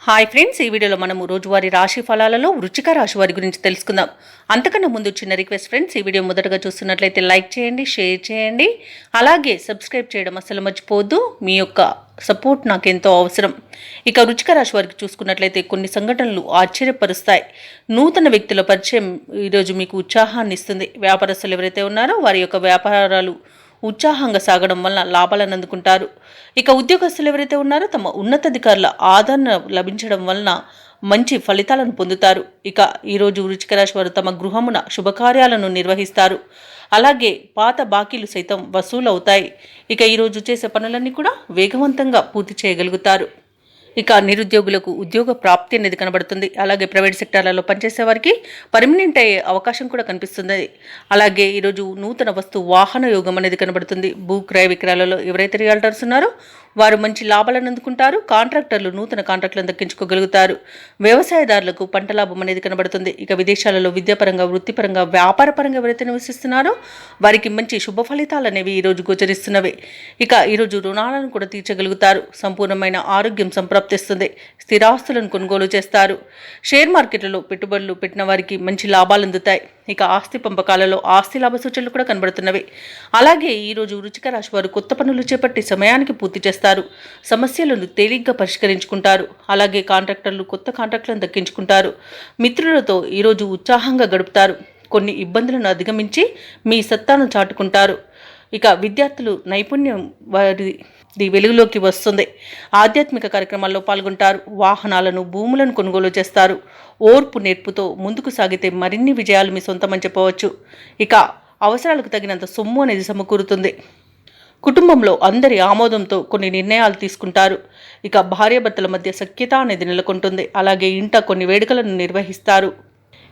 Hi friends, ఈ వీడియోలో మనము రోజువారీ రాశి ఫలాలలో వృశ్చిక రాశి వారి గురించి తెలుసుకుందాం. అంతకన్నా ముందు చిన్న రిక్వెస్ట్ ఫ్రెండ్స్, ఈ వీడియో మొదటగా చూస్తున్నట్లయితే లైక్ చేయండి, షేర్ చేయండి, అలాగే సబ్స్క్రైబ్ చేయడం అసలు మర్చిపోవద్దు. మీ యొక్క సపోర్ట్ నాకు ఎంతో అవసరం. ఇక వృశ్చిక రాశి వారికి చూసుకున్నట్లయితే కొన్ని సంఘటనలు ఆశ్చర్యపరుస్తాయి. నూతన వ్యక్తుల పరిచయం ఈరోజు మీకు ఉత్సాహాన్ని ఇస్తుంది. వ్యాపారస్తులు ఎవరైతే ఉన్నారో వారి యొక్క వ్యాపారాలు ఉత్సాహంగా సాగడం వలన లాభాలను అందుకుంటారు. ఇక ఉద్యోగస్తులు ఎవరైతే ఉన్నారో తమ ఉన్నతాధికారుల ఆదరణ లభించడం వలన మంచి ఫలితాలను పొందుతారు. ఇక ఈరోజు వృశ్చిక రాశి వారు తమ గృహమున శుభకార్యాలను నిర్వహిస్తారు. అలాగే పాత బాకీలు సైతం వసూలు అవుతాయి. ఇక ఈరోజు చేసే పనులన్నీ కూడా వేగవంతంగా పూర్తి చేయగలుగుతారు. ఇక నిరుద్యోగులకు ఉద్యోగ ప్రాప్తి అనేది కనబడుతుంది. అలాగే ప్రైవేట్ సెక్టార్లలో పనిచేసే వారికి పర్మనెంట్ అయ్యే అవకాశం కూడా కనిపిస్తుంది. అలాగే ఈరోజు నూతన వస్తు వాహన యోగం అనేది కనబడుతుంది. భూ క్రయ విక్రయాలలో ఎవరైతే రియల్టర్స్ ఉన్నారో వారు మంచి లాభాలను అందుకుంటారు. కాంట్రాక్టర్లు నూతన కాంట్రాక్టులను దక్కించుకోగలుగుతారు. వ్యవసాయదారులకు పంట లాభం అనేది కనబడుతుంది. ఇక విదేశాలలో విద్యాపరంగా, వృత్తిపరంగా, వ్యాపారపరంగా ఎవరైతే నివసిస్తున్నారో వారికి మంచి శుభ ఫలితాలు అనేవి ఈరోజు గోచరిస్తున్నవి. ఇక ఈరోజు రుణాలను కూడా తీర్చగలుగుతారు. సంపూర్ణమైన ఆరోగ్యం సంప్రాప్తిస్తుంది. స్థిరాస్తులను కొనుగోలు చేస్తారు. షేర్ మార్కెట్లలో పెట్టుబడులు పెట్టిన వారికి మంచి లాభాలు అందుతాయి. ఇక ఆస్తి పంపకాలలో ఆస్తి లాభ సూచనలు కూడా కనబడుతున్నవి. అలాగే ఈరోజు వృశ్చిక రాశి వారు కొత్త పనులు చేపట్టి సమయానికి పూర్తి చేస్తారు. సమస్యలను తేలిగ్గా పరిష్కరించుకుంటారు. అలాగే కాంట్రాక్టర్లు కొత్త కాంట్రాక్టులను దక్కించుకుంటారు. మిత్రులతో ఈరోజు ఉత్సాహంగా గడుపుతారు. కొన్ని ఇబ్బందులను అధిగమించి మీ సత్తాను చాటుకుంటారు. ఇక విద్యార్థులు నైపుణ్యం వారి వెలుగులోకి వస్తుంది. ఆధ్యాత్మిక కార్యక్రమాల్లో పాల్గొంటారు. వాహనాలను, భూములను కొనుగోలు చేస్తారు. ఓర్పు నేర్పుతో ముందుకు సాగితే మరిన్ని విజయాలు మీ సొంతమని చెప్పవచ్చు. ఇక అవసరాలకు తగినంత సొమ్ము అనేది సమకూరుతుంది. కుటుంబంలో అందరి ఆమోదంతో కొన్ని నిర్ణయాలు తీసుకుంటారు. ఇక భార్యాభర్తల మధ్య సఖ్యత అనేది నెలకొంటుంది. అలాగే ఇంట కొన్ని వేడుకలను నిర్వహిస్తారు.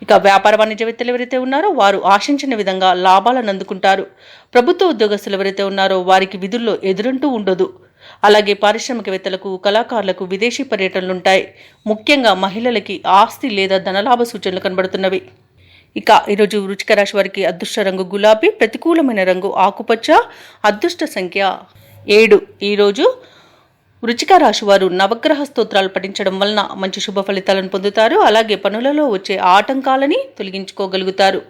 ఇక వ్యాపార వాణిజ్యవేత్తలు ఎవరైతే ఉన్నారో వారు ఆశించిన విధంగా లాభాలను అందుకుంటారు. ప్రభుత్వ ఉద్యోగస్తులు ఎవరైతే ఉన్నారో వారికి విధుల్లో ఎదురంటూ ఉండదు. అలాగే పారిశ్రామికవేత్తలకు, కళాకారులకు విదేశీ పర్యటనలుంటాయి. ముఖ్యంగా మహిళలకి ఆస్తి లేదా ధనలాభ సూచనలు కనబడుతున్నవి. ఇక ఈరోజు వృశ్చిక రాశి వారికి అదృష్ట రంగు గులాబీ, ప్రతికూలమైన రంగు ఆకుపచ్చ, అదృష్ట సంఖ్య 7. ఈరోజు వృశ్చిక రాశి వారు నవగ్రహ స్తోత్రాలు పఠించడం వలన మంచి శుభ ఫలితాలను పొందుతారు. అలాగే పనులలో వచ్చే ఆటంకాలని తొలగించుకోగలుగుతారు.